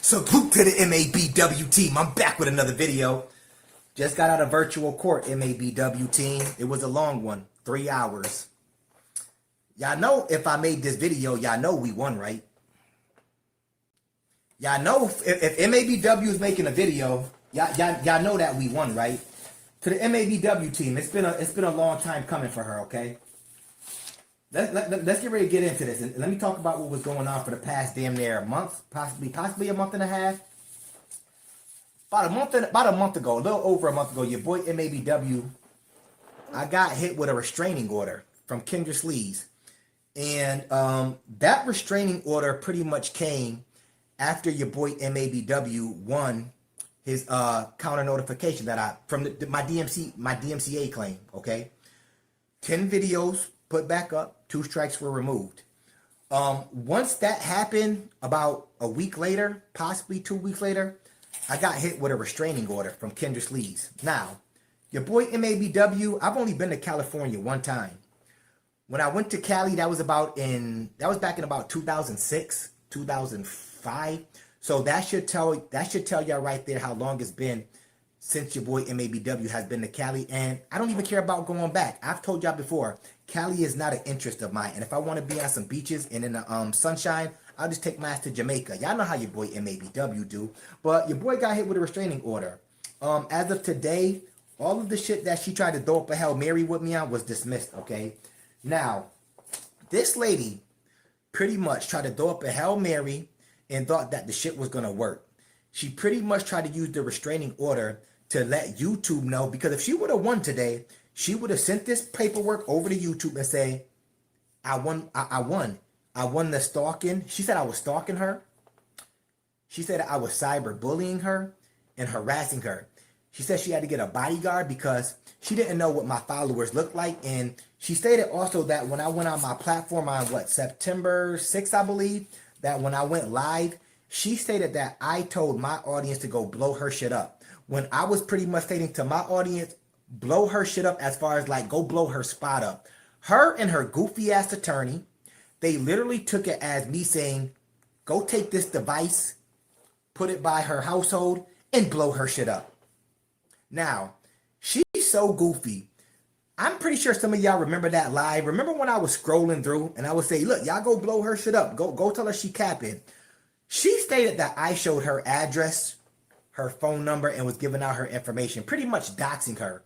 Salute to the MABW team. I'm back with another video. Just got out of virtual court, MABW team. It was a long one, 3 hours. Y'all know if I made this video, y'all know we won, right? Y'all know if MABW is making a video, y'all know that we won, right? To the MABW team, it's been a long time coming for her, okay? Let's get ready to get into this, and let me talk about what was going on for the past damn near a month, possibly a month and a half. About a month ago, a little over a month ago, your boy MABW, I got hit with a restraining order from Kendra G. And that restraining order pretty much came after your boy MABW won his counter notification that from my DMCA claim, okay? 10 videos put back up, 2 strikes were removed. Once that happened, about a week later, possibly 2 weeks later, I got hit with a restraining order from Kendra G. Now, your boy MABW, I've only been to California one time. When I went to Cali, that was back in about 2006, 2005. So that should tell y'all right there how long it's been since your boy MABW has been to Cali. And I don't even care about going back. I've told y'all before, Cali is not an interest of mine. And if I want to be on some beaches and in the sunshine, I'll just take my ass to Jamaica. Y'all know how your boy MABW do. But your boy got hit with a restraining order. As of today, all of the shit that she tried to throw up a Hail Mary with me on was dismissed, okay? Now, this lady pretty much tried to throw up a Hail Mary and thought that the shit was going to work. She pretty much tried to use the restraining order to let YouTube know, because if she would have won today, she would have sent this paperwork over to YouTube and say, I won the stalking. She said I was stalking her. She said I was cyberbullying her and harassing her. She said she had to get a bodyguard because she didn't know what my followers looked like. And she stated also that when I went on my platform on September 6th, I believe, that when I went live, she stated that I told my audience to go blow her shit up. When I was pretty much stating to my audience, blow her shit up as far as like go blow her spot up. Her and her goofy ass attorney, they literally took it as me saying, go take this device, put it by her household, and blow her shit up. Now, she's so goofy. I'm pretty sure some of y'all remember that live. Remember when I was scrolling through and I would say, look, y'all go blow her shit up. Go tell her she capping. She stated that I showed her address, her phone number, and was giving out her information, pretty much doxing her.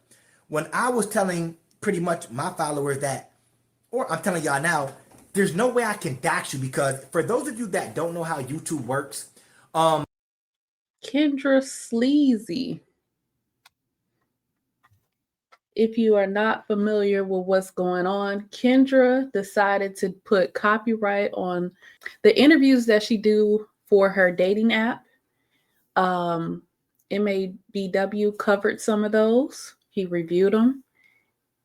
When I was telling pretty much my followers that, or I'm telling y'all now, there's no way I can dox you, because for those of you that don't know how YouTube works, Kendra Sleazy. If you are not familiar with what's going on, Kendra decided to put copyright on the interviews that she do for her dating app. MABW covered some of those. He reviewed them.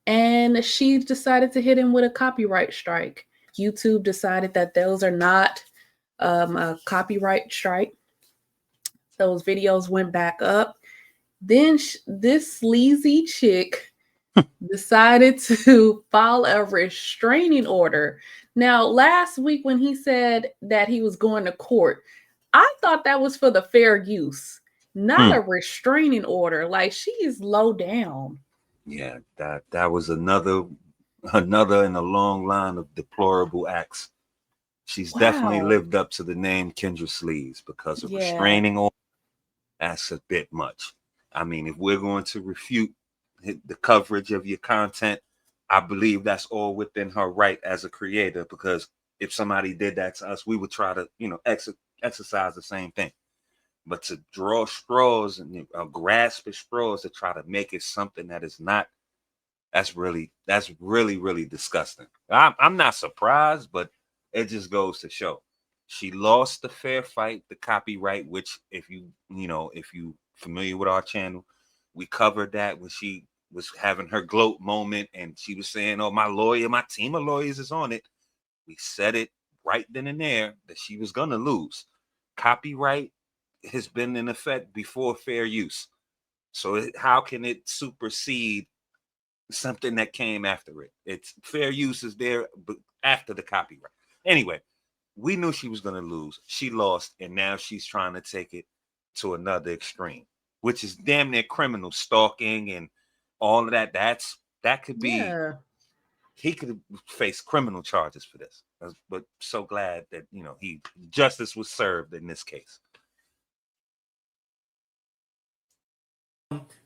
And she decided to hit him with a copyright strike. YouTube decided that those are not a copyright strike. Those videos went back up. Then this sleazy chick decided to file a restraining order. Now, last week when he said that he was going to court, I thought that was for the fair use, not a restraining order. Like, she is low down. Yeah, that was another in a long line of deplorable acts. She's definitely lived up to the name Kendra Sleaze, because of restraining order, that's a bit much. I mean, if we're going to refute the coverage of your content, I believe that's all within her right as a creator, because if somebody did that to us, we would try to, exercise the same thing. But to draw straws and grasp at straws to try to make it something that is not, that's really, really disgusting. I'm not surprised, but it just goes to show she lost the fair fight, the copyright, which if you familiar with our channel, we covered that when she was having her gloat moment and she was saying, oh, my team of lawyers is on it. We said it right then and there that she was going to lose. Copyright has been in effect before fair use. So how can it supersede something that came after it? It's fair use is there after the copyright. Anyway, we knew she was going to lose. She lost, and now she's trying to take it to another extreme, which is damn near criminal, stalking and all of that. That could be, he could face criminal charges for this. But so glad that, you know, justice was served in this case.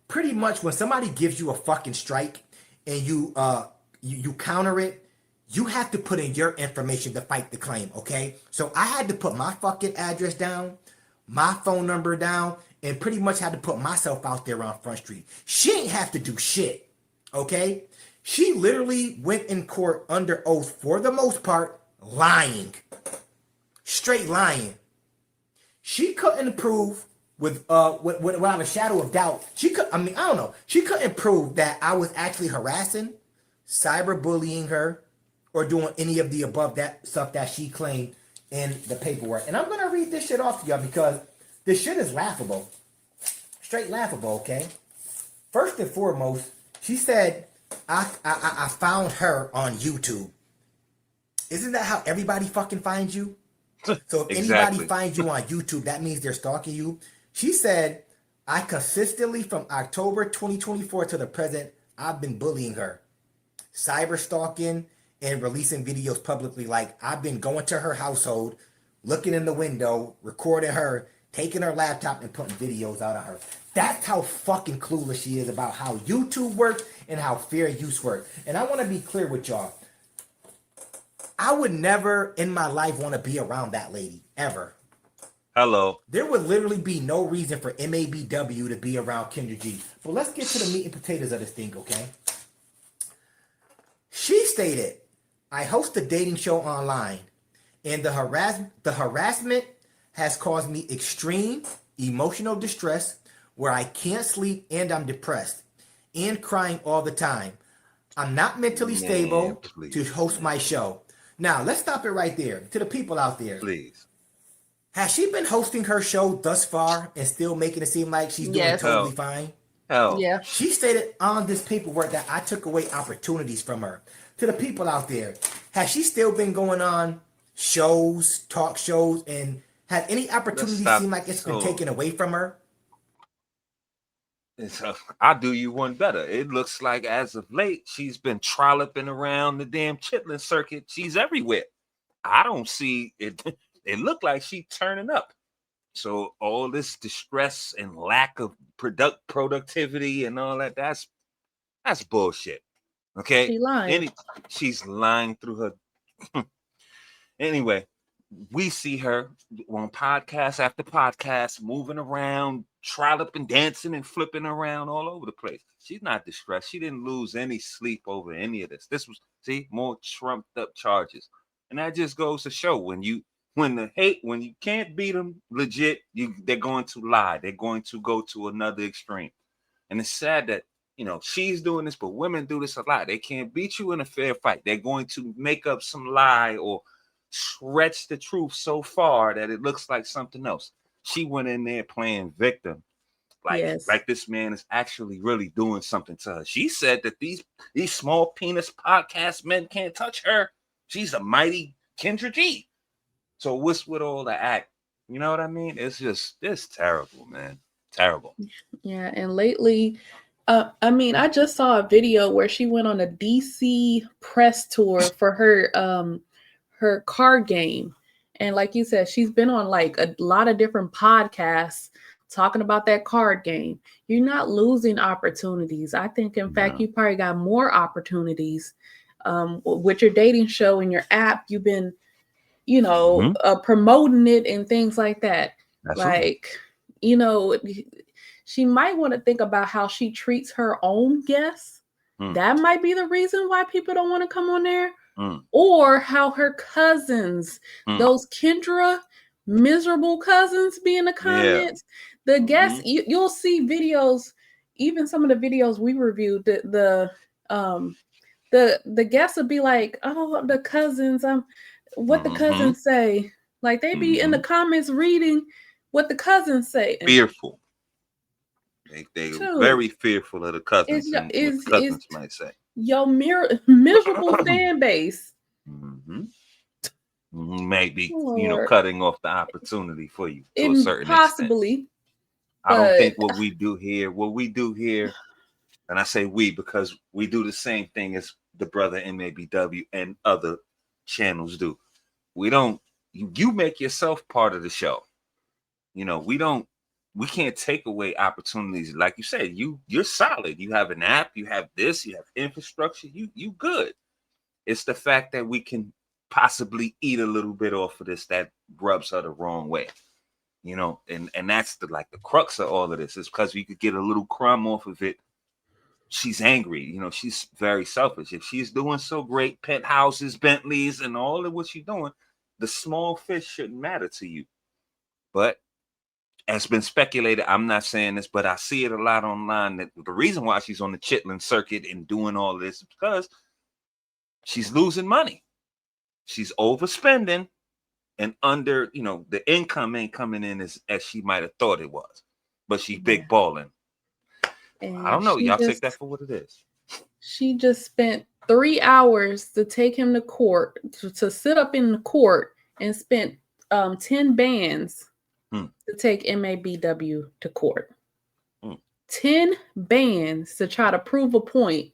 Pretty much when somebody gives you a fucking strike and you counter it, you have to put in your information to fight the claim, okay? So I had to put my fucking address down, my phone number down, and pretty much had to put myself out there on Front Street. She ain't have to do shit, okay? She literally went in court under oath for the most part, lying. Straight lying. She couldn't prove without a shadow of doubt. She couldn't prove that I was actually harassing, cyberbullying her, or doing any of the above that stuff that she claimed in the paperwork. And I'm gonna read this shit off to y'all because this shit is laughable. Straight laughable, okay? First and foremost, she said, I found her on YouTube. Isn't that how everybody fucking finds you? So if anybody finds you on YouTube, that means they're stalking you. She said, I consistently, from October 2024 to the present, I've been bullying her. Cyber stalking and releasing videos publicly. Like, I've been going to her household, looking in the window, recording her, taking her laptop and putting videos out of her. That's how fucking clueless she is about how YouTube works and how fair use works. And I want to be clear with y'all. I would never in my life want to be around that lady, ever. Hello. There would literally be no reason for MABW to be around Kendra G. But let's get to the meat and potatoes of this thing, okay? She stated, I host a dating show online, and the harassment has caused me extreme emotional distress where I can't sleep and I'm depressed and crying all the time. I'm not mentally stable to host my show. Now, let's stop it right there. To the people out there. Please. Has she been hosting her show thus far and still making it seem like she's doing totally fine? Hell. Yeah. She stated on this paperwork that I took away opportunities from her. To the people out there, has she still been going on shows, talk shows, and had any opportunities seem like it's been taken away from her? I'll do you one better. It looks like as of late, she's been trolloping around the damn chitlin circuit. She's everywhere. I don't see it. It looked like she's turning up. So all this distress and lack of productivity and all that, that's bullshit. Okay? She lying. She's lying through her. Anyway, we see her on podcast after podcast, moving around, trolloping, dancing, and flipping around all over the place. She's not distressed. She didn't lose any sleep over any of this. This was, more trumped up charges. And that just goes to show when you can't beat them legit, they're going to lie. They're going to go to another extreme. And it's sad that, she's doing this, but women do this a lot. They can't beat you in a fair fight. They're going to make up some lie or stretch the truth so far that it looks like something else. She went in there playing victim. Like this man is actually really doing something to her. She said that these small penis podcast men can't touch her. She's a mighty Kendra G. So what's with all the act? You know what I mean? It's terrible, man. Terrible. Yeah, and lately, I just saw a video where she went on a DC press tour for her card game. And like you said, she's been on like a lot of different podcasts talking about that card game. You're not losing opportunities. I think, in fact, you probably got more opportunities with your dating show and your app. You've been, promoting it and things like that. Absolutely. She might want to think about how she treats her own guests. That might be the reason why people don't want to come on there. Or how her cousins, those Kendra miserable cousins, be in the comments. The guests, you'll see videos, even some of the videos we reviewed, the guests will be like, oh, the cousins, what the cousins say. Like they be in the comments reading what the cousins say. Fearful. They very fearful of the cousins and what the cousins might say. Your miserable fan base maybe, Lord. cutting off the opportunity for you to a It certain extent. possibly. I don't But think what we do here, and I say we because we do the same thing as the brother MABW and other channels do. We don't, you make yourself part of the show. We can't take away opportunities. Like you said, you're solid. You have an app, you have this, you have infrastructure, you good. It's the fact that we can possibly eat a little bit off of this that rubs her the wrong way. And that's the crux of all of this, is because we could get a little crumb off of it. She's angry. She's very selfish. If she's doing so great, penthouses, Bentleys, and all of what she's doing, the small fish shouldn't matter to you. But as been speculated, I'm not saying this, but I see it a lot online, that the reason why she's on the Chitlin circuit and doing all this is because she's losing money. She's overspending, and the income ain't coming in as she might have thought it was. But she's big balling. And I don't know. Y'all take that for what it is. She just spent 3 hours to take him to court, to sit up in the court, and spent 10 bands to take MABW to court. 10 bands to try to prove a point,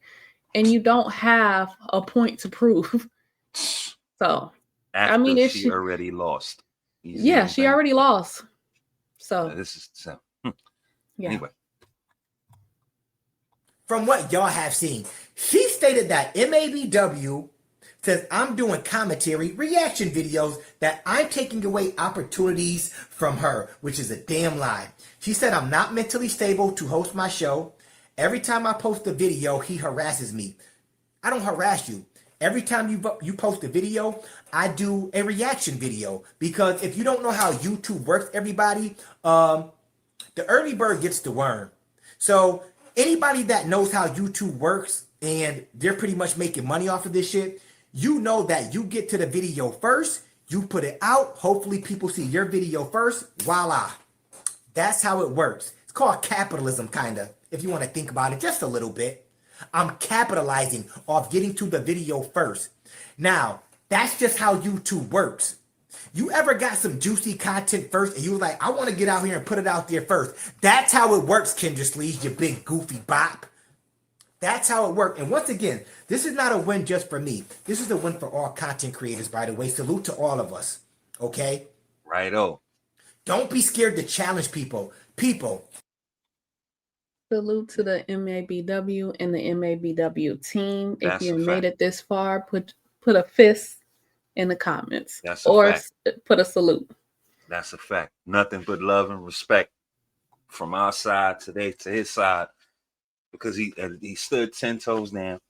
and you don't have a point to prove. So, if she already lost. Yeah, she already lost. So this is yeah. Anyway. From what y'all have seen, she stated that MABW says I'm doing commentary, reaction videos, that I'm taking away opportunities from her, which is a damn lie. She said I'm not mentally stable to host my show. Every time I post a video, he harasses me. I don't harass you. Every time you post a video, I do a reaction video. Because if you don't know how YouTube works, everybody, the early bird gets the worm. So anybody that knows how YouTube works and they're pretty much making money off of this shit, you know that you get to the video first, you put it out, hopefully people see your video first, voila. That's how it works. It's called capitalism, kind of, if you want to think about it just a little bit. I'm capitalizing off getting to the video first. Now, that's just how YouTube works. You ever got some juicy content first and you were like, I want to get out here and put it out there first? That's how it works, Kendra Sleeves, you big goofy bop. That's how it works. And once again, this is not a win just for me. This is a win for all content creators, by the way. Salute to all of us. Okay? Righto. Don't be scared to challenge people. Salute to the MABW and the MABW team. If you made it this far, put a fist in the comments. Or put a salute. That's a fact. Nothing but love and respect from our side today to his side, because he stood 10 toes down,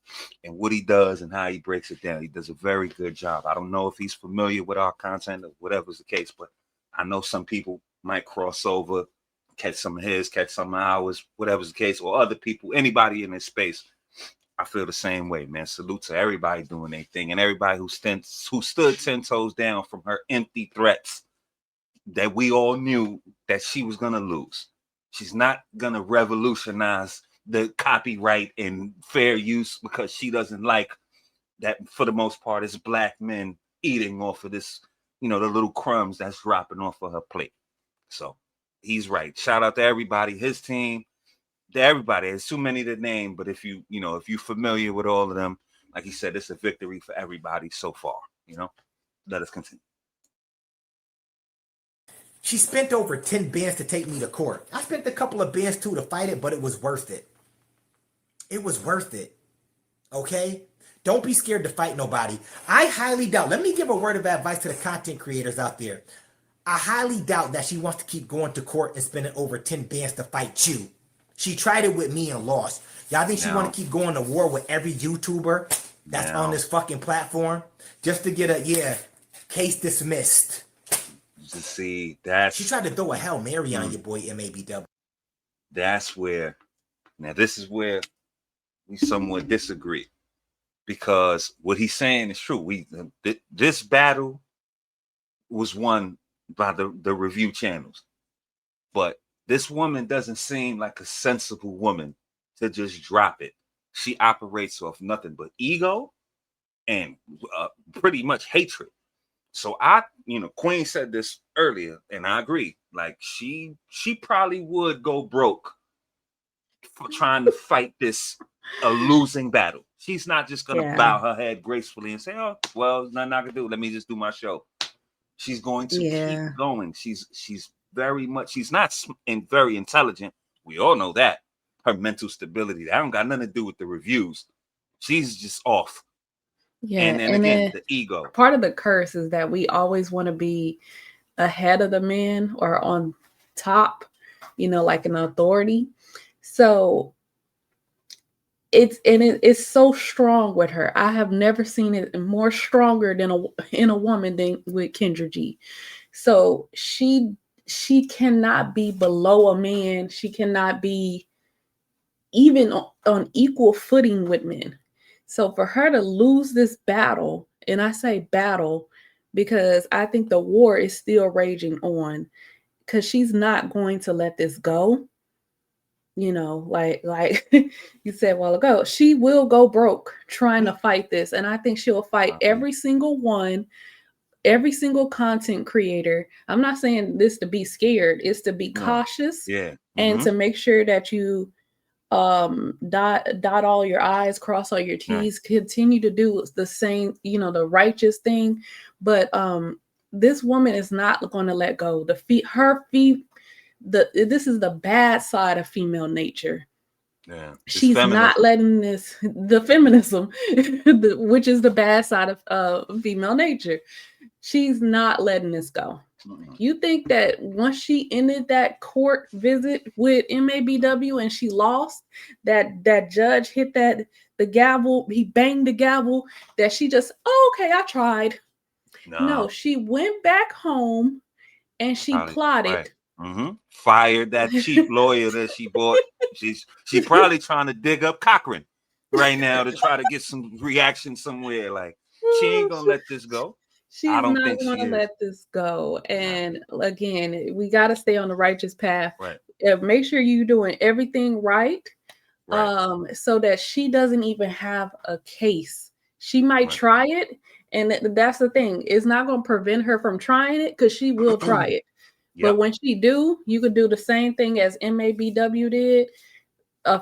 and what he does and how he breaks it down, he does a very good job. I don't know if he's familiar with our content or whatever's the case, but I know some people might cross over, catch some of his, catch some of ours, whatever's the case, or other people, anybody in this space. I feel the same way, man. Salute to everybody doing their thing, and everybody who stood 10 toes down from her empty threats that we all knew that she was going to lose. She's not going to revolutionize the copyright and fair use because she doesn't like that, for the most part, it's black men eating off of this, the little crumbs that's dropping off of her plate. So he's right. Shout out to everybody, his team, to everybody. There's too many to name, but if you're familiar with all of them, like he said, it's a victory for everybody so far. Let us continue. She spent over 10 bands to take me to court. I spent a couple of bands too to fight it, but it was worth it. It was worth it. Okay? Don't be scared to fight nobody. I highly doubt. Let me give a word of advice to the content creators out there. I highly doubt that she wants to keep going to court and spending over 10 bands to fight you. She tried it with me and lost. Y'all think she want to keep going to war with every YouTuber that's on this fucking platform just to get a case dismissed? To see that she tried to throw a Hail Mary on your boy MABW. That's where, now this is where we somewhat disagree, because what he's saying is true. This battle was won by the review channels, but this woman doesn't seem like a sensible woman to just drop it. She operates off nothing but ego and pretty much hatred. So Queen said this earlier, and I agree. Like she probably would go broke for trying to fight a losing battle. She's not just gonna bow her head gracefully and say, "Oh, well, there's nothing I can do. Let me just do my show." She's going to keep going. She's very much. She's not very intelligent. We all know that. Her mental stability, that don't got nothing to do with the reviews. She's just off. Yeah, and then again, the ego. Part of the curse is that we always want to be ahead of the men or on top, like an authority. So it's so strong with her. I have never seen it more stronger in a woman than with Kendra G. So she cannot be below a man. She cannot be even on equal footing with men. So for her to lose this battle, and I say battle because I think the war is still raging on, because she's not going to let this go. Like you said a while ago, she will go broke trying to fight this. And I think she'll fight every single content creator. I'm not saying this to be scared. It's to be cautious and to make sure that you dot all your I's, cross all your T's, continue to do the same, the righteous thing. But this woman is not going to let go. This is the bad side of female nature. Yeah, she's not letting the feminism, which is the bad side of female nature. She's not letting this go. You think that once she ended that court visit with MABW and she lost, that judge hit the gavel, he banged the gavel, that she just, okay, I tried. No, she went back home and she plotted. Right. Fired that cheap lawyer that she bought. She probably trying to dig up Cochran right now to try to get some reaction somewhere. Like, she ain't gonna let this go. She's not going to let this go. And again, we got to stay on the righteous path. Right. Make sure you're doing everything right. So that she doesn't even have a case. She might try it. And that's the thing. It's not going to prevent her from trying it, because she will try it. But when she do, you could do the same thing as MABW did.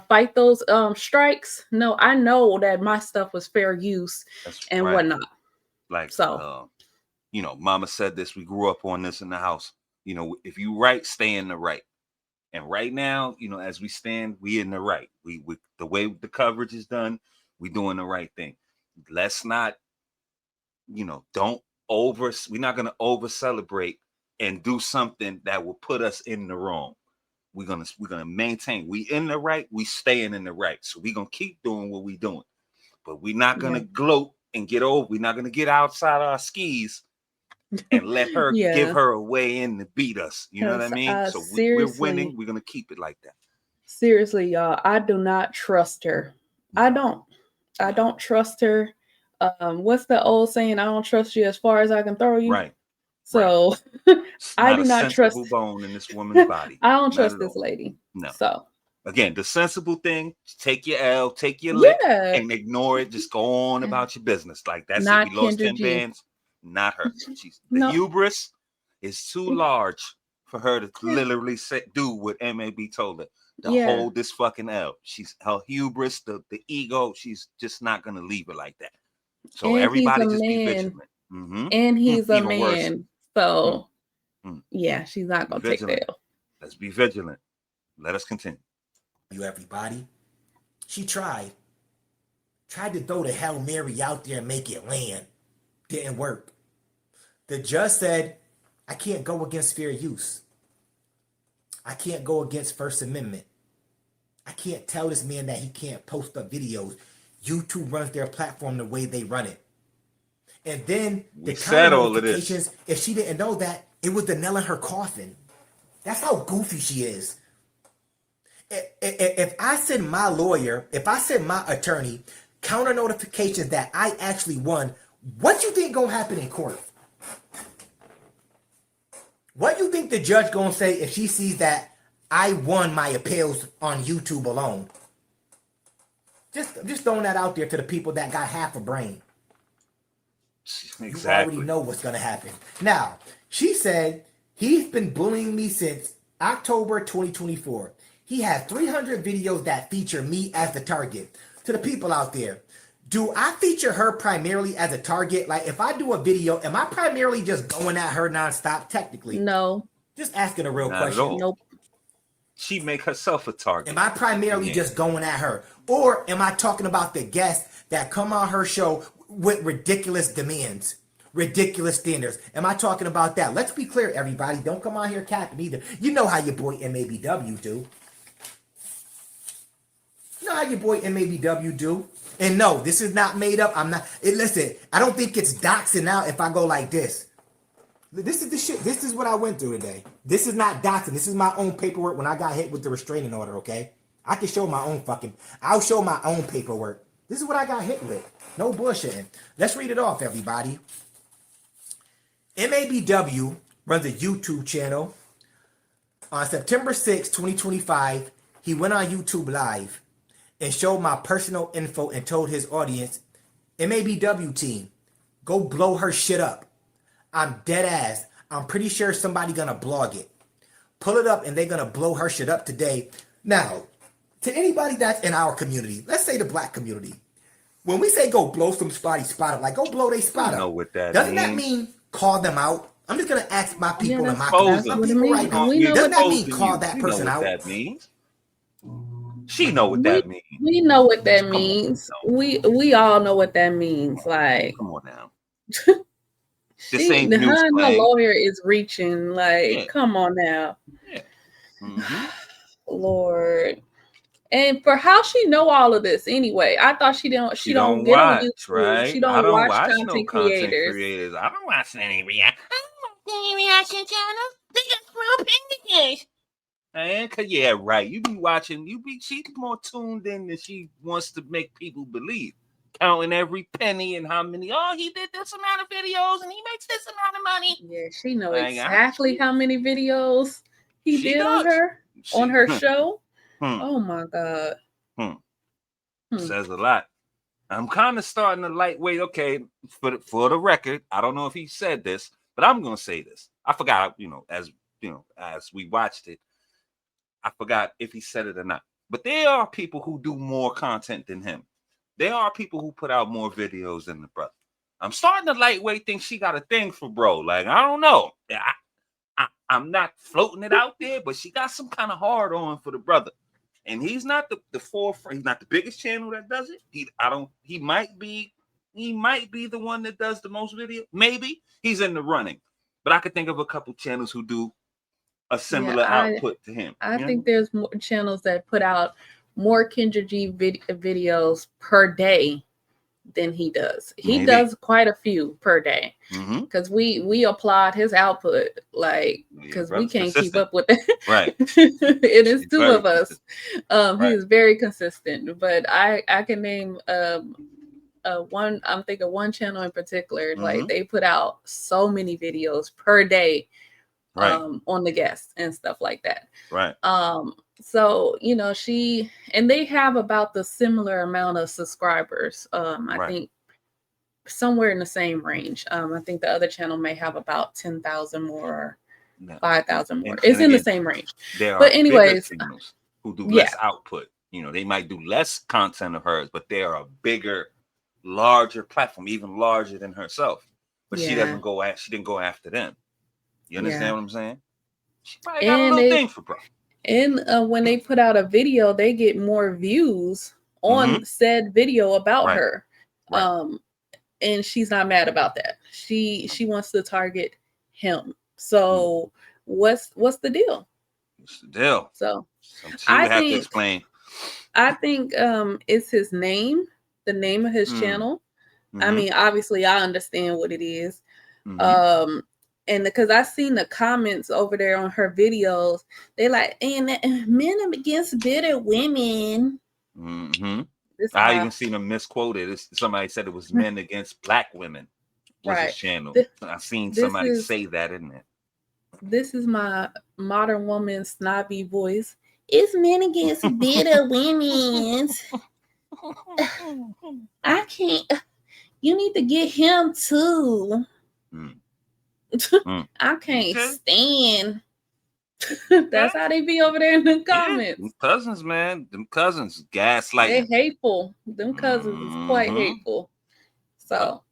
Fight those strikes. No, I know that my stuff was fair use and whatnot. Like, so, Mama said this. We grew up on this in the house. If you right, stay in the right. And right now, as we stand, we in the right. We the way the coverage is done, we doing the right thing. Let's not, we're not gonna over celebrate and do something that will put us in the wrong. We're gonna maintain. We in the right. We staying in the right. So we're gonna keep doing what we doing. But we're not gonna gloat and get over. We're not gonna get outside our skis and let her give her a way in to beat us. You know what I mean? So we're winning. We're gonna keep it like that. Seriously, y'all, I do not trust her. I don't trust her. What's the old saying? I don't trust you as far as I can throw you. Right. So I do not trust bone in this woman's body. I don't trust this lady. No. So again, the sensible thing: take your L, take your lick, and ignore it. Just go on about your business. Like, that's it. We lost 10 bands. Not her. The hubris is too large for her to literally do what MAB told her, to hold this fucking L. Her hubris, the ego. She's just not gonna leave it like that. So and everybody just be vigilant. And he's a man. Worse. So she's not gonna take the L. Let's be vigilant. Let us continue. Everybody, she tried to throw the Hail Mary out there and make it land. Didn't work. The judge said, I can't go against fair use. I can't go against First Amendment. I can't tell this man that he can't post up videos. YouTube runs their platform the way they run it. And then the kind of notifications, if she didn't know that, it was the nail in her coffin. That's how goofy she is. If I send my lawyer, if I send my attorney counter notifications that I actually won, what you think gonna happen in court? What you think the judge gonna say if she sees that I won my appeals on YouTube alone? Just throwing that out there to the people that got half a brain. Exactly. You already know what's going to happen. Now, she said he's been bullying me since October 2024. He has 300 videos that feature me as the target. To the people out there, do I feature her primarily as a target? Like, if I do a video, am I primarily just going at her nonstop? Technically, No. Just asking a real Not question. at all. Nope. She make herself a target. Am I primarily just going at her? Or am I talking about the guests that come on her show with ridiculous demands, ridiculous standards? Am I talking about that? Let's be clear, everybody. Don't come on here capping either. You know how your boy MABW do. You know how your boy MABW do. And no, this is not made up. I'm not. Listen, I don't think it's doxing out if I go like this. This is the shit. This is what I went through today. This is not doxing. This is my own paperwork when I got hit with the restraining order, okay? I can show my own I'll show my own paperwork. This is what I got hit with. No bullshitting. Let's read it off, everybody. MABW runs a YouTube channel. On September 6, 2025, he went on YouTube Live and showed my personal info and told his audience, MABW team, go blow her shit up. I'm dead ass. I'm pretty sure somebody gonna blog it. Pull it up and they're gonna blow her shit up today. Now, to anybody that's in our community, let's say the black community, when we say go blow some spot up, like go blow they spot up. Know what that doesn't means. that mean call them out? I'm just gonna ask my people in my community. some people right now. Doesn't that mean call that person out? That means. She know what that means. We know what that means. We all know what that means. Like, come on now. This ain't news. Her lawyer is reaching. Like, come on now. Yeah. Mm-hmm. Lord. And for how she know all of this anyway? I thought she don't get watch, on YouTube. Right? She don't watch content no creators. I don't watch any reaction. I don't watch any reaction channels. They just real opinions. And yeah, right. You be watching. She's more tuned in than she wants to make people believe. Counting every penny and how many. Oh, he did this amount of videos and he makes this amount of money. Yeah, she knows exactly how many videos he did on her show. Oh my God. Says a lot. I'm kind of starting to lightweight. Okay, for the record, I don't know if he said this, but I'm gonna say this. I forgot. As we watched it, I forgot if he said it or not. But there are people who do more content than him. There are people who put out more videos than the brother. I'm starting to lightweight think she got a thing for bro. Like, I don't know. I'm not floating it out there, but she got some kind of hard on for the brother. And he's not the forefront. He's not the biggest channel that does it. He might be the one that does the most video. Maybe he's in the running. But I could think of a couple channels who do a similar output to him. I think there's more channels that put out more Kendra G videos per day than he does. He does quite a few per day because we applaud his output, like, because we can't keep up with it. Right. It is two of us. He is very consistent, but I can name I'm thinking one channel in particular, like they put out so many videos per day on the guests and stuff like that. Right. So, they have about the similar amount of subscribers. I think somewhere in the same range. I think the other channel may have about 10,000 more, 5,000 more. It's in the same range. But anyways, who do less output. They might do less content of hers, but they are a bigger, larger platform, even larger than herself. But she didn't go after them. You understand what I'm saying? She probably got a little thing for bro. And when they put out a video, they get more views on said video about her. And she's not mad about that. She wants to target him. So what's the deal? What's the deal? So I have to explain. I think it's his name, the name of his channel. I mean, obviously I understand what it is. And because I seen the comments over there on her videos, they like, and men are against bitter women. I even seen them misquoted. Somebody said it was men against black women. Was his channel. I seen somebody say that in there. This is my modern woman snobby voice. It's men against bitter women. I can't. you need to get him too. I can't stand. That's how they be over there in the comments. Them cousins, man. Them cousins gaslighting. They're hateful. Them cousins is quite hateful. So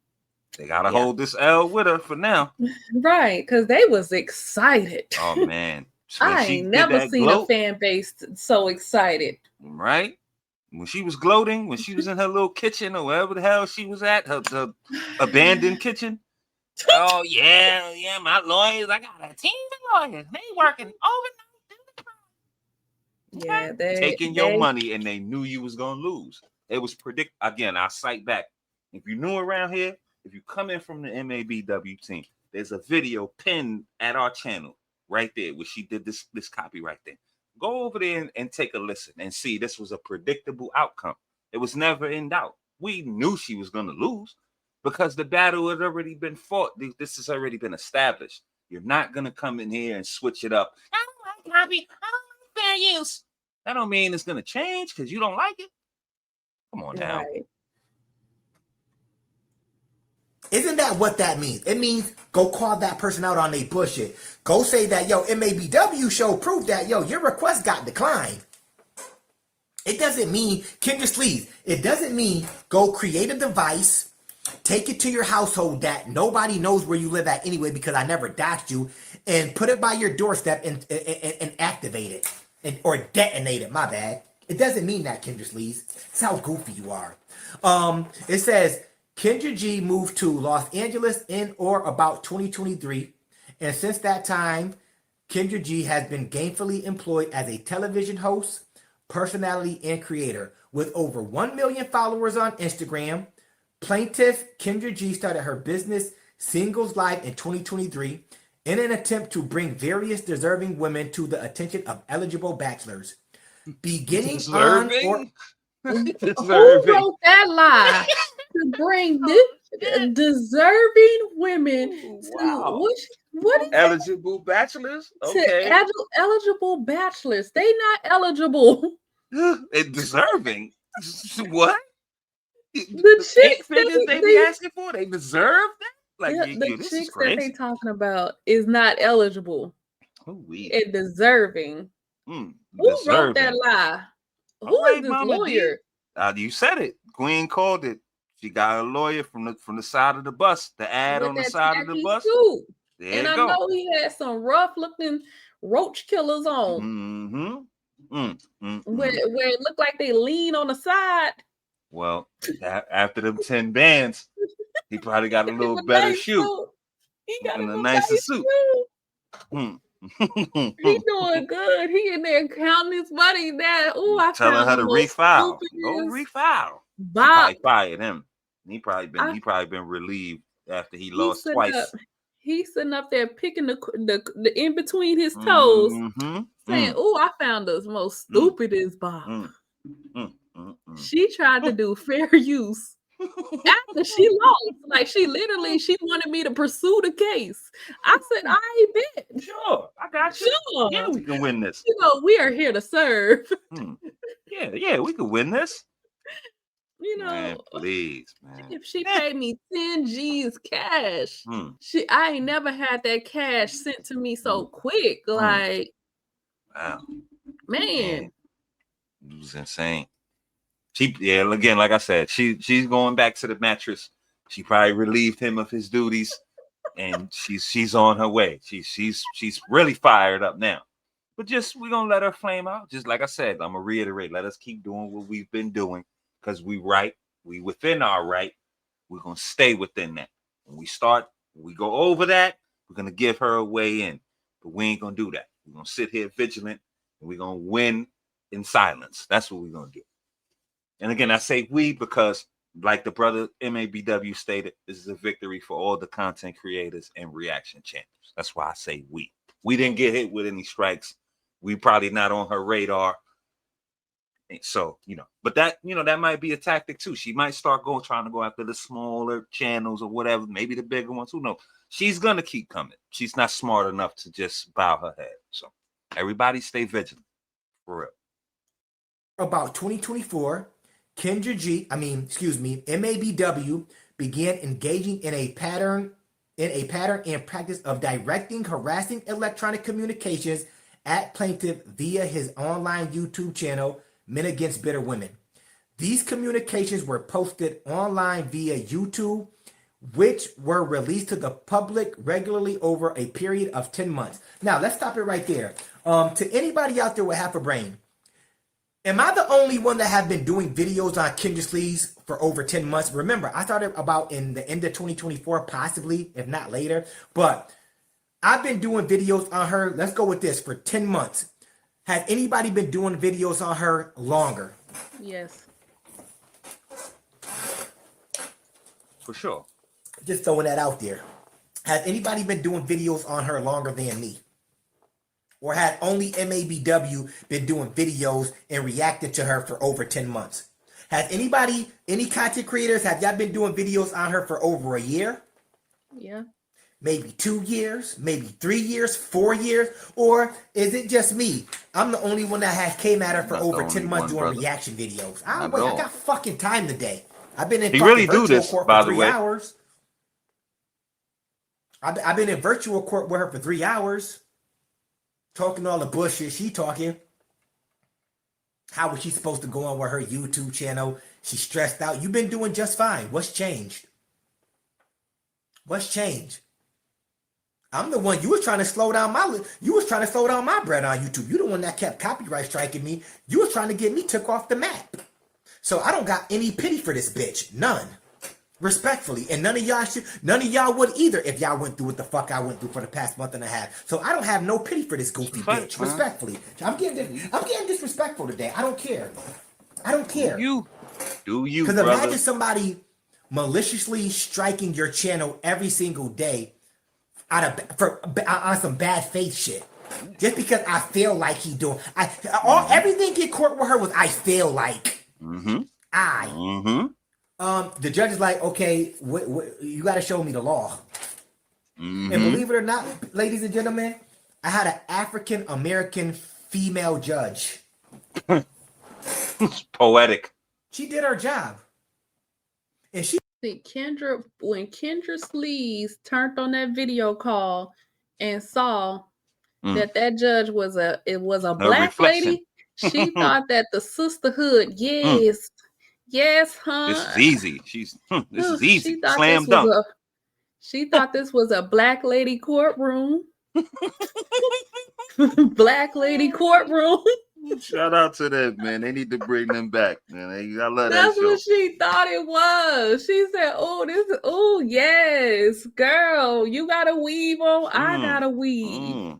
they gotta hold this L with her for now. Right, because they was excited. Oh man. I ain't never seen a fan base so excited. Right? When she was gloating, when she was in her little kitchen or wherever the hell she was at, her abandoned kitchen. Oh yeah, my lawyers. I got a team of lawyers. They working overnight. Yeah, they taking your money, and they knew you was gonna lose. It was again. I cite back. If you new around here, if you come in from the MABW team, there's a video pinned at our channel right there where she did this copyright thing. Go over there and take a listen and see this was a predictable outcome. It was never in doubt. We knew she was gonna lose because the battle had already been fought. This has already been established. You're not gonna come in here and switch it up. I don't like copy. I don't like fair use. That don't mean it's gonna change because you don't like it. Come on now. Right. Isn't that what that means? It means go call that person out on their bullshit. Go say that, yo, MABW show proof that, yo, your request got declined. It doesn't mean, Kendra Sleeves, it doesn't mean go create a device, take it to your household that nobody knows where you live at anyway because I never doxed you, and put it by your doorstep and activate it or detonate it, my bad. It doesn't mean that, Kendra Sleeves. It's how goofy you are. It says, Kendra G moved to Los Angeles in or about 2023, and since that time, Kendra G has been gainfully employed as a television host, personality, and creator. With over 1 million followers on Instagram, plaintiff Kendra G started her business Singles Live in 2023 in an attempt to bring various deserving women to the attention of eligible bachelors. Beginning on or... Who wrote that lie? To bring deserving women to what is eligible bachelors? Okay. To eligible bachelors. They not eligible. And deserving. What? The chicks that they be asking for, they deserve that? Like the this chicks is crazy. that they talking about is not eligible. And deserving. Who wrote that lie? Who is this lawyer? You said it. Queen called it. She got a lawyer from the side of the bus. The ad with on the side of the bus. There and I know he had some rough looking roach killers on. Where it looked like they lean on the side. Well, after them 10 bands, he probably got a little better nice shoe. He got a nicer suit. He doing good. He in there counting his money. I telling her to refile. Go refile. Bob probably fired him. He probably been relieved after he lost twice. He's sitting up there picking the in between his toes, saying, I found the most stupidest Bob. She tried to do fair use. After she lost, like she wanted me to pursue the case. I said, I bet. Sure, I got you. Sure. Yeah, we can win this. We are here to serve. Yeah, we can win this. Man, please, man. If she paid me 10 G's cash, I ain't never had that cash sent to me so quick. Like, wow, man, it was insane. Again, like I said, she's going back to the mattress. She probably relieved him of his duties, and she's on her way. She's really fired up now. But we're gonna let her flame out. Just like I said, I'm gonna reiterate. Let us keep doing what we've been doing. Because we within our right, we're gonna stay within that. When we go over that, we're gonna give her a way in. But we ain't gonna do that. We're gonna sit here vigilant and we're gonna win in silence. That's what we're gonna do. And again, I say we because, like the brother MABW stated, this is a victory for all the content creators and reaction channels. That's why I say we. We didn't get hit with any strikes. We probably not on her radar. So, but that might be a tactic too. She might start trying to go after the smaller channels or whatever, maybe the bigger ones. Who knows? She's gonna keep coming. She's not smart enough to just bow her head. So everybody stay vigilant. For real. About 2024, MABW began engaging in a pattern and practice of directing harassing electronic communications at plaintiff via his online YouTube channel, Men Against Bitter Women. These communications were posted online via YouTube, which were released to the public regularly over a period of 10 months. Now, let's stop it right there. To anybody out there with half a brain, am I the only one that have been doing videos on Kendra Sleaze for over 10 months? Remember, I started about in the end of 2024, possibly, if not later. But I've been doing videos on her, let's go with this, for 10 months. Has anybody been doing videos on her longer? Yes. For sure. Just throwing that out there. Has anybody been doing videos on her longer than me? Or had only MABW been doing videos and reacted to her for over 10 months? Has anybody, any content creators, have y'all been doing videos on her for over a year? Yeah. Maybe 2 years, maybe 3 years, 4 years? Or is it just me? I'm the only one that has came at her for over 10 months doing reaction videos. I got fucking time today. I've been in virtual court for 3 hours. I've been in virtual court with her for 3 hours. Talking all the bullshit she talking. How was she supposed to go on with her YouTube channel? She's stressed out. You've been doing just fine. What's changed? What's changed? I'm the one you was trying to slow down my bread on YouTube. You the one that kept copyright striking me. You was trying to get me took off the map. So I don't got any pity for this bitch. None. Respectfully. And none of y'all would either if y'all went through what the fuck I went through for the past month and a half. So I don't have no pity for this goofy bitch. Respectfully. I'm getting disrespectful today. I don't care. I don't care. Do you, because imagine somebody maliciously striking your channel every single day on some bad faith shit. Just because I feel like he doing. Everything in court with her was I feel like. The judge is like, okay, you got to show me the law. And believe it or not, ladies and gentlemen, I had an African American female judge. It's poetic. She did her job. And she when Kendra Sleaze turned on that video call and saw that judge was a black lady, she thought that the sisterhood, yes, huh? This is easy. This is easy. Slam dunk. She thought this was a black lady courtroom. Black lady courtroom. Shout out to them, man. They need to bring them back, man. I love That's that show. what she thought it was. She said, oh, yes, girl, you got a weave on. I got a weave.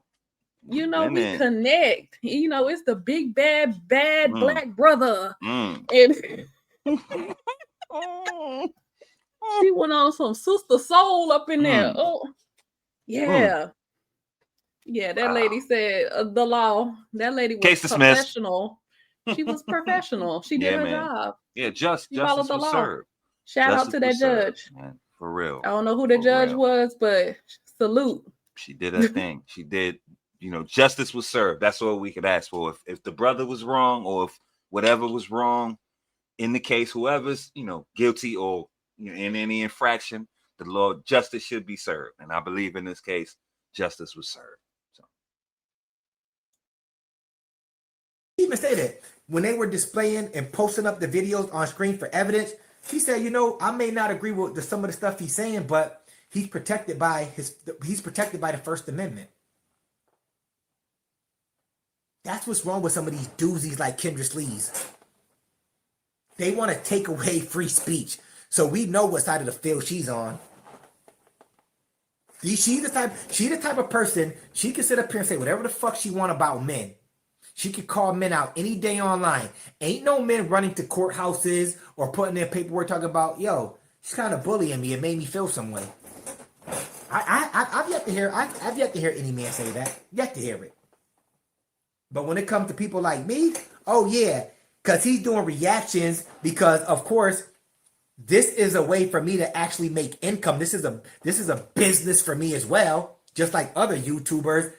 You know, we connect. You know, it's the big, bad black brother. And she went on some sister soul up in there. Oh, yeah. Yeah, that lady said the law. That lady was professional. She was professional. She did her job. Yeah, justice was served. Shout out to that judge. Man, for real. I don't know who the judge was, but salute. She did her thing. She did, justice was served. That's all we could ask for. If the brother was wrong or if whatever was wrong in the case, whoever's, guilty or in any infraction, the law, justice should be served. And I believe in this case, justice was served. Even say that when they were displaying and posting up the videos on screen for evidence, she said, I may not agree with some of the stuff he's saying, but he's protected by the First Amendment. That's what's wrong with some of these doozies like Kendra Sleaze. They want to take away free speech. So we know what side of the field she's on. She's the type of person, she can sit up here and say whatever the fuck she want about men. She could call men out any day online. Ain't no men running to courthouses or putting their paperwork talking about, yo, she's kind of bullying me. It made me feel some way. I've yet to hear any man say that. Yet to hear it. But when it comes to people like me, oh yeah, because he's doing reactions because of course this is a way for me to actually make income. This is a business for me as well, just like other YouTubers.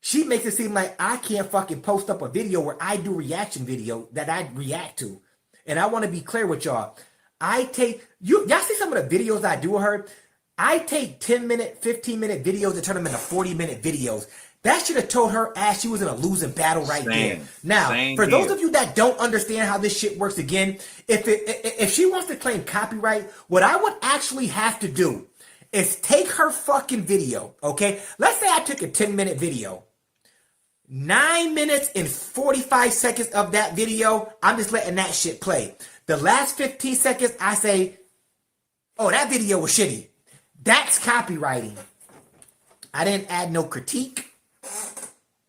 She makes it seem like I can't fucking post up a video where I do reaction video that I react to. And I want to be clear with y'all. I take y'all see some of the videos I do of her. I take 10-minute, 15-minute videos and turn them into 40-minute videos. That should have told her ass she was in a losing battle right there. Now, for those of you that don't understand how this shit works, again, if she wants to claim copyright, what I would actually have to do is take her fucking video, okay? Let's say I took a 10-minute video. 9 minutes and 45 seconds of that video, I'm just letting that shit play. The last 15 seconds, I say, oh, that video was shitty. That's copywriting. I didn't add no critique.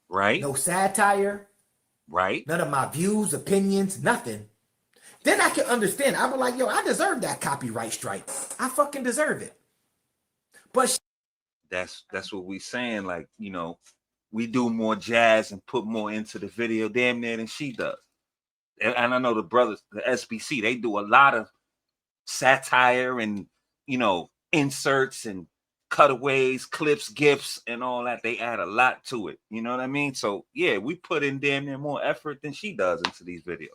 Right. No satire. Right. None of my views, opinions, nothing. Then I can understand. I'm like, yo, I deserve that copyright strike. I fucking deserve it. But that's what we saying. Like, you know, we do more jazz and put more into the video damn near than she does. And I know the brothers, the SBC, they do a lot of satire and, you know, inserts and cutaways, clips, gifs, and all that. They add a lot to it. You know what I mean? So yeah, we put in damn near more effort than she does into these videos.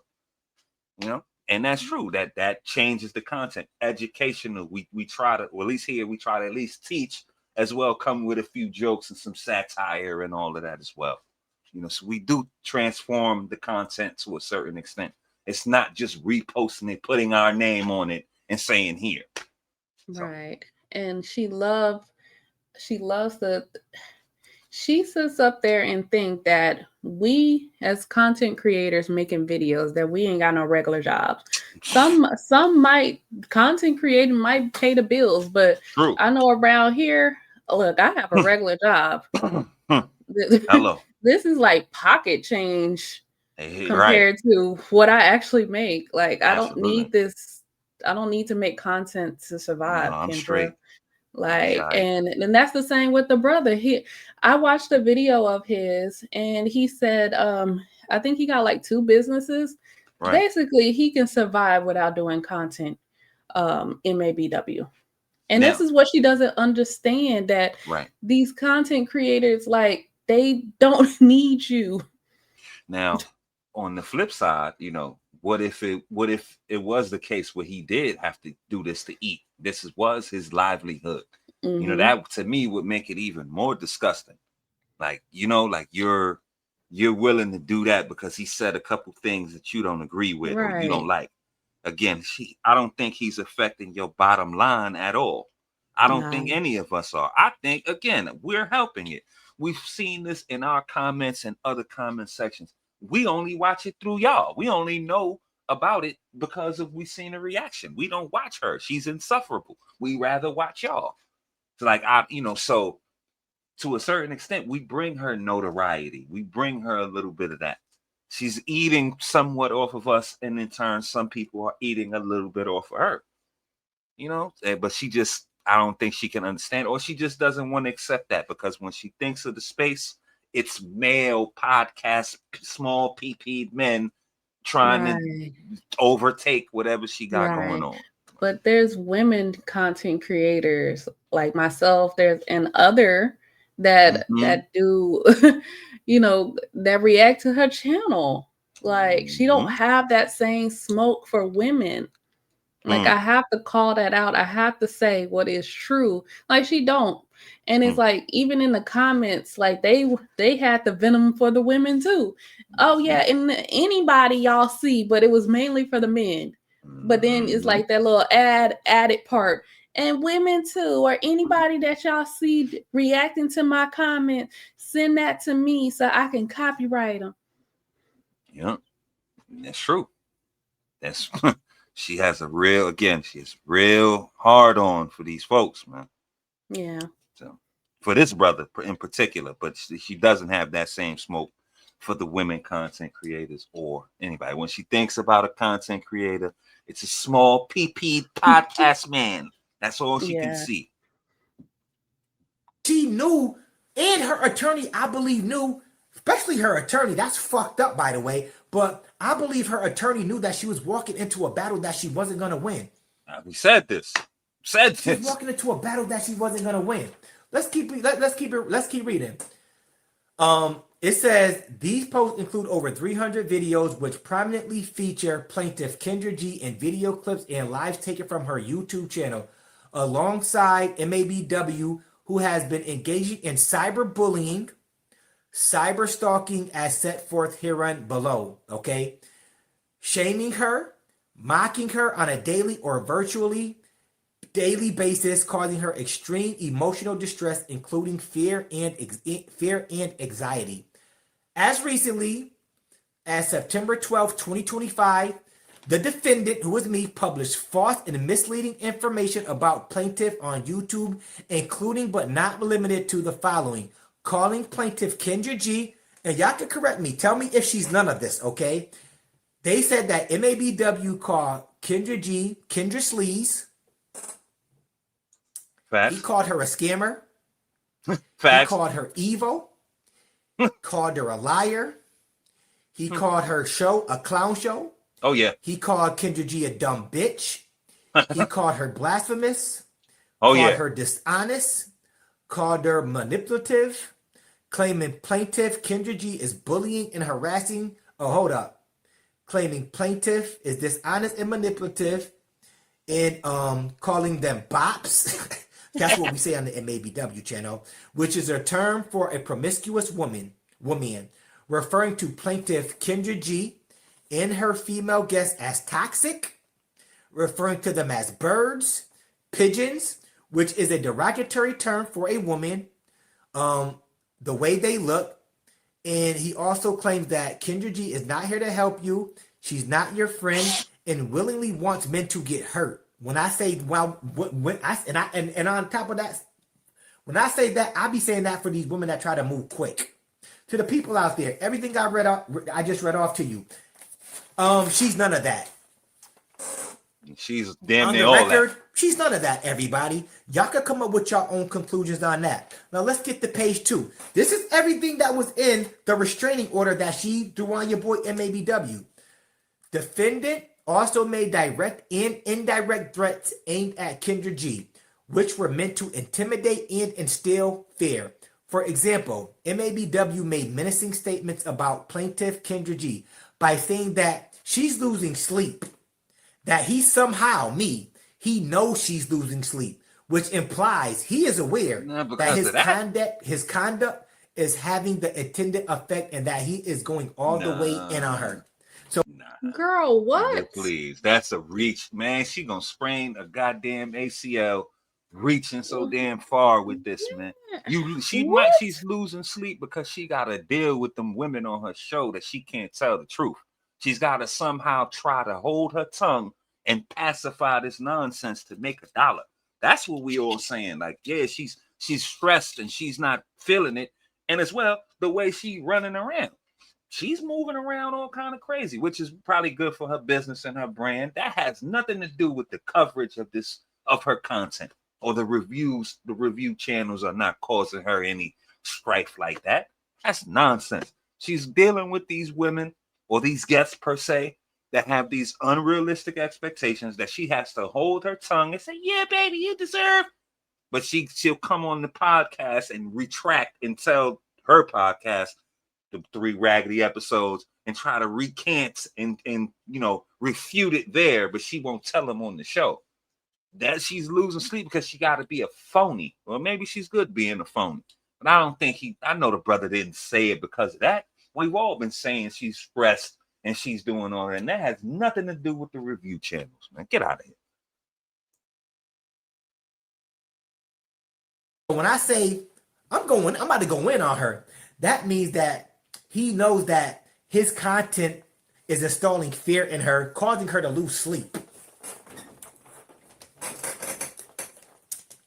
You know, and that's true. That changes the content. Educational. We try to, or at least here, we try to at least teach as well. Come with a few jokes and some satire and all of that as well. You know, so we do transform the content to a certain extent. It's not just reposting it, putting our name on it, and saying here. Right. And she sits up there and think that we as content creators making videos that we ain't got no regular jobs. Some content creating might pay the bills, but True. I know around here, look, I have a regular job. Hello. This is like pocket change compared to what I actually make. Like, I don't need this. I don't need to make content to survive. No, I'm Kendra. straight. Like, and that's the same with the brother. I watched a video of his, and he said, I think he got like 2 businesses. Right. Basically, he can survive without doing content. MABW. And this is what she doesn't understand, that these content creators, like, they don't need you. Now, on the flip side, you know, what if it was the case where he did have to do this to eat? This was his livelihood. Mm-hmm. You know, that to me would make it even more disgusting. Like, you know, like you're willing to do that because he said a couple things that you don't agree with or you don't like. Again, I don't think he's affecting your bottom line at all. I don't think any of us are. I think, again, we're helping it. We've seen this in our comments and other comment sections. We only watch it through y'all. We only know about it because we seen a reaction. We don't watch her. She's insufferable. We rather watch y'all. So like, so to a certain extent, we bring her notoriety. We bring her a little bit of that. She's eating somewhat off of us, and in turn, some people are eating a little bit off of her. You know, but I don't think she can understand, or she just doesn't want to accept that, because when she thinks of the space, it's male podcast, small PP men trying to overtake whatever she got going on. But there's women content creators like myself, and other that do, you know, that react to her channel. Like, she don't have that same smoke for women. Like, I have to call that out. I have to say what is true. Like, she don't. And it's like, even in the comments, like they had the venom for the women too. Oh yeah, and anybody y'all see, but it was mainly for the men. But then it's like that little added part. And women too, or anybody that y'all see reacting to my comment, send that to me so I can copyright them. Yeah, that's true. That's she has she's real hard on for these folks, man. Yeah. So for this brother in particular, but she doesn't have that same smoke for the women content creators or anybody. When she thinks about a content creator, it's a small PP podcast man. That's all she can see. She knew, and her attorney, I believe, knew, especially her attorney. That's fucked up, by the way. But I believe her attorney knew that she was walking into a battle that she wasn't going to win. We said this. She was walking into a battle that she wasn't going to win. Let's keep reading. It says these posts include over 300 videos which prominently feature plaintiff Kendra G in video clips and lives taken from her YouTube channel, alongside MABW, who has been engaging in cyberbullying, cyber stalking as set forth herein below. Okay, shaming her, mocking her on a daily or daily basis, causing her extreme emotional distress, including fear and anxiety. As recently as September 12th, 2025, the defendant, who is me, published false and misleading information about plaintiff on YouTube, including but not limited to the following: calling plaintiff Kendra G, and y'all can correct me, tell me if she's none of this, okay? They said that MABW called Kendra G Kendra Sleaze. Facts. He called her a scammer. Facts. He called her evil. Called her a liar. He called her show a clown show. Oh, yeah. He called Kendra G a dumb bitch. He called her blasphemous. Oh, called yeah. her dishonest. Called her manipulative. Claiming plaintiff Kendra G is bullying and harassing. Oh, hold up. Claiming plaintiff is dishonest and manipulative. And calling them bops. That's what we say on the MABW channel, which is a term for a promiscuous woman, referring to plaintiff Kendra G and her female guests as toxic, referring to them as birds, pigeons, which is a derogatory term for a woman, the way they look. And he also claims that Kendra G is not here to help you. She's not your friend and willingly wants men to get hurt. When I say, well, and on top of that, when I say that, I be saying that for these women that try to move quick. To the people out there, everything I just read off to you. She's none of that. She's damn on near the all record, that. She's none of that, everybody. Y'all can come up with your own conclusions on that. Now let's get to page 2. This is everything that was in the restraining order that she threw on your boy MABW. Defendant also made direct and indirect threats aimed at Kendra G, which were meant to intimidate and instill fear. For example, MABW made menacing statements about plaintiff Kendra G by saying that she's losing sleep, that he somehow, he knows she's losing sleep, which implies he is aware that his conduct is having the intended effect and that he is going all the way in on her. So, girl, what? Yeah, please, that's a reach, man. She gonna sprain a goddamn ACL reaching so damn far with this, man. She's losing sleep because she gotta deal with them women on her show that she can't tell the truth. She's gotta somehow try to hold her tongue and pacify this nonsense to make $1. That's what we all saying. Like, yeah, she's stressed and she's not feeling it. And as well, the way she running around. She's moving around all kind of crazy, which is probably good for her business and her brand. That has nothing to do with the coverage of her content or the reviews. The review channels are not causing her any strife like that. That's nonsense. She's dealing with these women or these guests per se that have these unrealistic expectations that she has to hold her tongue and say, yeah, baby, you deserve. But she'll come on the podcast and retract and tell her podcast, the 3 raggedy episodes, and try to recant and refute it there, but she won't tell them on the show. That she's losing sleep because she got to be a phony. Well, maybe she's good being a phony, but I don't think I know the brother didn't say it because of that. We've all been saying she's stressed and she's doing all that, and that has nothing to do with the review channels, man. Get out of here. when I say I'm about to go in on her, that means that he knows that his content is installing fear in her, causing her to lose sleep.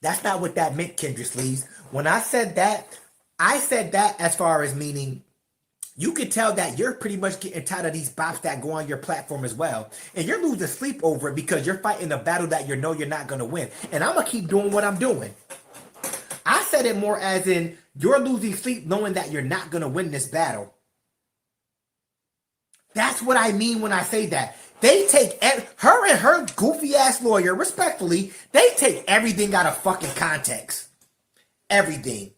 That's not what that meant, Kendra Sleaze. When I said that as far as meaning you can tell that you're pretty much getting tired of these bops that go on your platform as well. And you're losing sleep over it because you're fighting a battle that you know you're not going to win. And I'm going to keep doing what I'm doing. I said it more as in you're losing sleep knowing that you're not going to win this battle. That's what I mean when I say that. They take her and her goofy ass lawyer, respectfully, they take everything out of fucking context. Everything.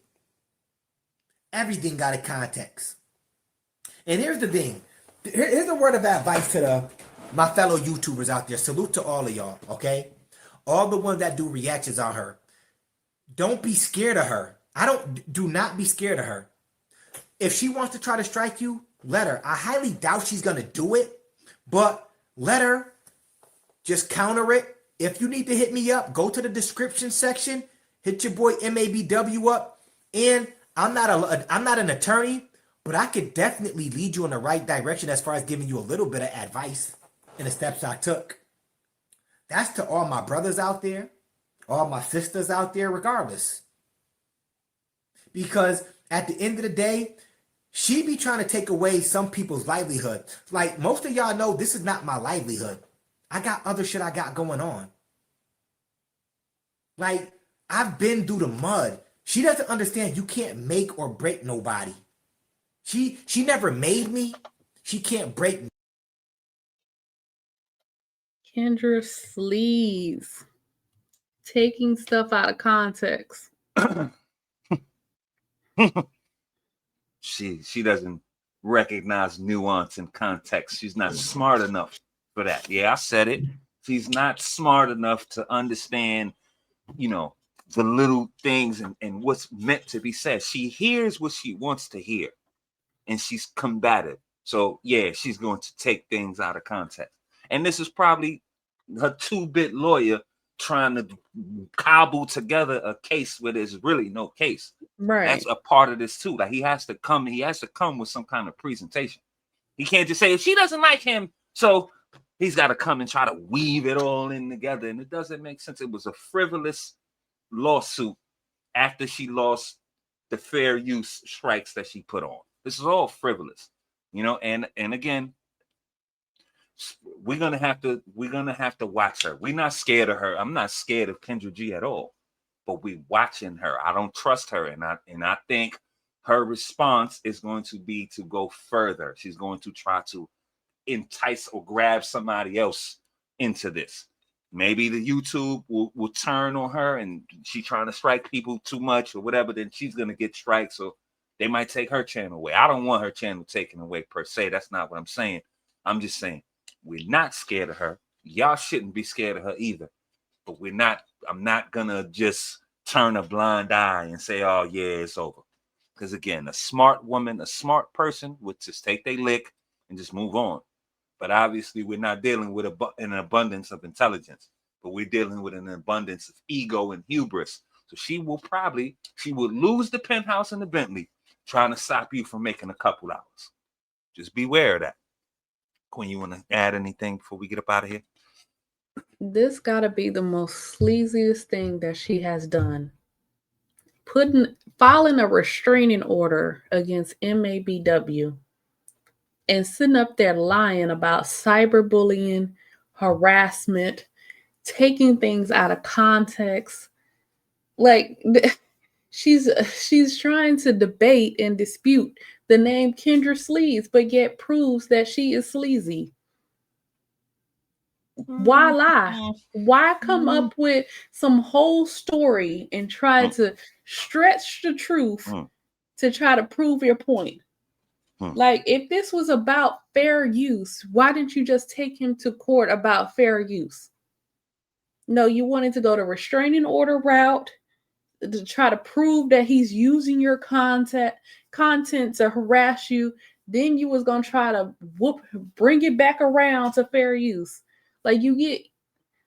Everything got a context. And here's the thing. Here's a word of advice to my fellow YouTubers out there. Salute to all of y'all, okay? All the ones that do reactions on her. Don't be scared of her. Do not be scared of her. If she wants to try to strike you, let her. I highly doubt she's going to do it, but let her. Just counter it. If you need to hit me up, go to the description section, hit your boy MABW up. And I'm not an attorney, but I could definitely lead you in the right direction as far as giving you a little bit of advice in the steps I took. That's to all my brothers out there, all my sisters out there, regardless. Because at the end of the day, she be trying to take away some people's livelihood. Like, most of y'all know this is not my livelihood. I got other shit I got going on. Like, I've been through the mud. She doesn't understand you can't make or break nobody. She never made me. She can't break me. Kendra Sleaze. Taking stuff out of context. She doesn't recognize nuance and context. She's not smart enough for that. Yeah, I said it. She's not smart enough to understand, the little things and what's meant to be said. She hears what she wants to hear, and she's combative. So yeah, she's going to take things out of context. And this is probably her 2-bit lawyer trying to cobble together a case where there's really no case. Right. That's a part of this too. Like, he has to come with some kind of presentation. He can't just say, if she doesn't like him, so he's got to come and try to weave it all in together. And it doesn't make sense. It was a frivolous lawsuit after she lost the fair use strikes that she put on. This is all frivolous, and again, we're gonna have to watch her. We're not scared of her. I'm not scared of Kendra G at all, but we're watching her. I don't trust her, and I think her response is going to be to go further. She's going to try to entice or grab somebody else into this. Maybe the YouTube will turn on her, and she's trying to strike people too much or whatever. Then she's gonna get strikes, so they might take her channel away. I don't want her channel taken away per se. That's not what I'm saying. I'm just saying we're not scared of her. Y'all shouldn't be scared of her either. But I'm not gonna just turn a blind eye and say, oh yeah, it's over. Because again, a smart woman, a smart person would just take their lick and just move on. But obviously we're not dealing with an abundance of intelligence, but we're dealing with an abundance of ego and hubris. So she will lose the penthouse and the Bentley trying to stop you from making a couple hours. Just beware of that. Queen, you want to add anything before we get up out of here? This gotta be the most sleaziest thing that she has done. Filing a restraining order against MABW and sitting up there lying about cyberbullying, harassment, taking things out of context. Like, she's trying to debate and dispute the name Kendra Sleaze, but yet proves that she is sleazy. Why lie? Why come up with some whole story and try to stretch the truth to try to prove your point? Like, if this was about fair use, why didn't you just take him to court about fair use? No, you wanted to go the restraining order route to try to prove that he's using your content to harass you. Then you was gonna try to bring it back around to fair use. Like,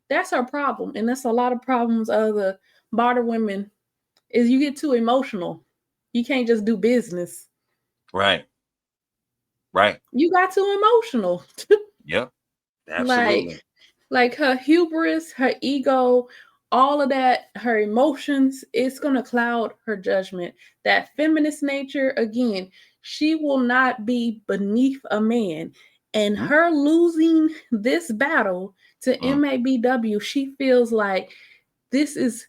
that's our problem, and that's a lot of problems of the modern women, is you get too emotional. You can't just do business. Right. You got too emotional. Yep. Absolutely. Like her hubris, her ego, all of that, her emotions, it's going to cloud her judgment. That feminist nature, again, she will not be beneath a man. And her losing this battle to MABW, she feels like this is,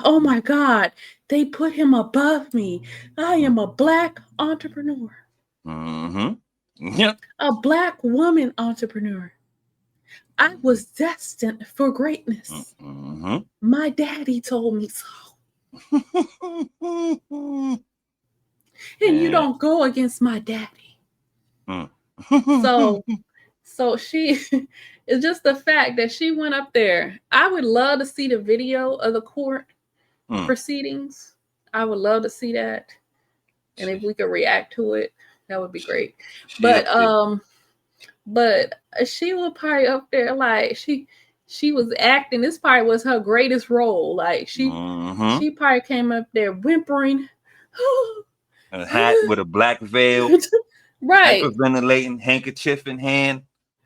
oh my God, they put him above me. I am a Black entrepreneur. Yep. A Black woman entrepreneur. I was destined for greatness. My daddy told me so. and you don't go against my daddy. So she it's just the fact that she went up there. I would love to see the video of the court proceedings. I would love to see that. And if we could react to it, that would be great. But she was probably up there like she was acting. This probably was her greatest role. Like she probably came up there whimpering. A hat with a black veil, right? Hyperventilating, handkerchief in hand,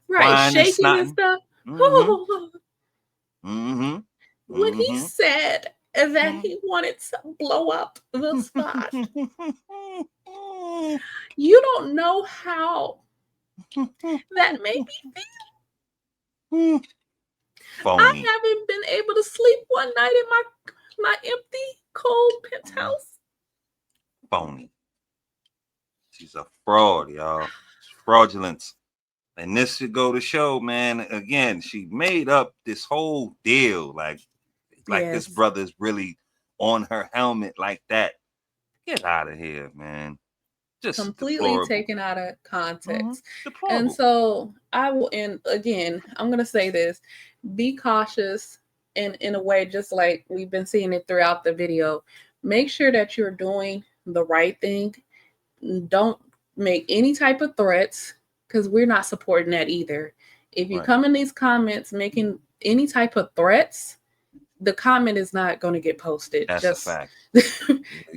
right? Shaking and stuff. When he said that he wanted to blow up the spot, you don't know how that made me feel. Phony. I haven't been able to sleep one night in my empty, cold penthouse. Phony. She's a fraud, y'all. Fraudulence. And this should go to show, man. Again, she made up this whole deal, like this brother's really on her helmet like that. Get out of here, man. Just completely deplorable. Taken out of context. And so I will, and again, I'm going to say this, be cautious in a way, just like we've been seeing it throughout the video. Make sure that you're doing the right thing. Don't make any type of threats, because we're not supporting that either. If you come in these comments making any type of threats, the comment is not going to get posted. That's just a fact.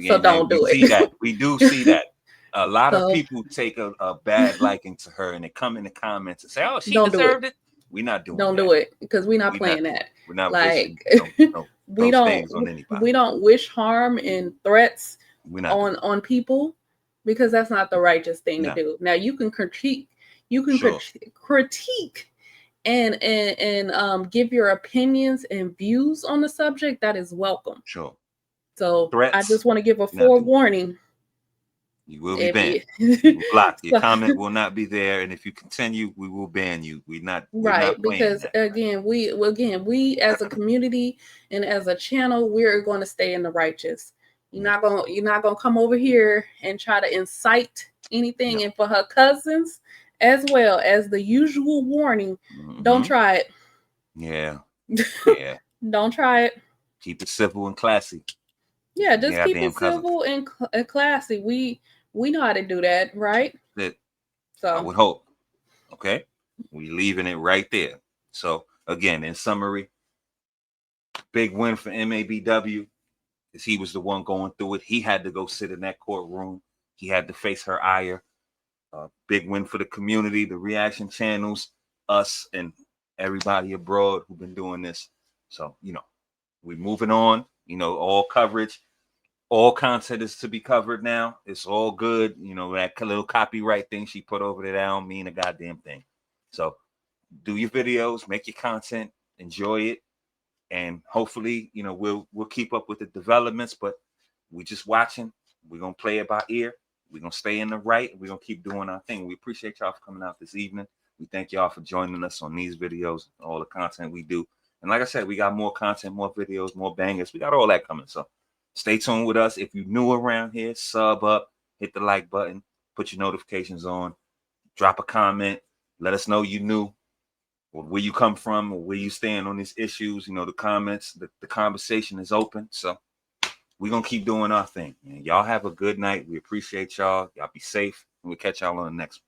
So don't do it. See that. We do see that. A lot of people take a bad liking to her, and they come in the comments and say, "Oh, she deserved it." We're not doing that. Don't do it, because we're not playing that. We're not like no we don't wish harm and threats on people, because that's not the righteous thing to do. Now you can critique, critique and give your opinions and views on the subject. That is welcome. Sure. So threats, I just want to give a forewarning. You will be banned. You will block. Your comment will not be there, and if you continue, we will ban you. We're not because again, we as a community and as a channel, we're going to stay in the righteous. You're not gonna come over here and try to incite anything. And for her cousins, as well as the usual warning, don't try it. Yeah. Don't try it. Keep it civil and classy. Yeah, just keep it civil and classy. We know how to do that, right? So I would hope. Okay, we leaving it right there. So again, in summary, big win for MABW, because he was the one going through it. He had to go sit in that courtroom. He had to face her ire. Big win for the community, the reaction channels, us, and everybody abroad who've been doing this. So we're moving on. All coverage, all content is to be covered now. It's all good. That little copyright thing she put over there, that don't mean a goddamn thing. So do your videos, make your content, enjoy it, and hopefully, we'll keep up with the developments. But we're just watching. We're gonna play it by ear. We're gonna stay in the right. We're gonna keep doing our thing. We appreciate y'all for coming out this evening. We thank y'all for joining us on these videos, all the content we do. And like I said, we got more content, more videos, more bangers. We got all that coming. So stay tuned with us. If you're new around here, sub up, hit the like button, put your notifications on, drop a comment, let us know you new, or where you come from, or where you stand on these issues. The comments, the conversation is open. So we're going to keep doing our thing. Y'all have a good night. We appreciate y'all. Y'all be safe. And we'll catch y'all on the next one.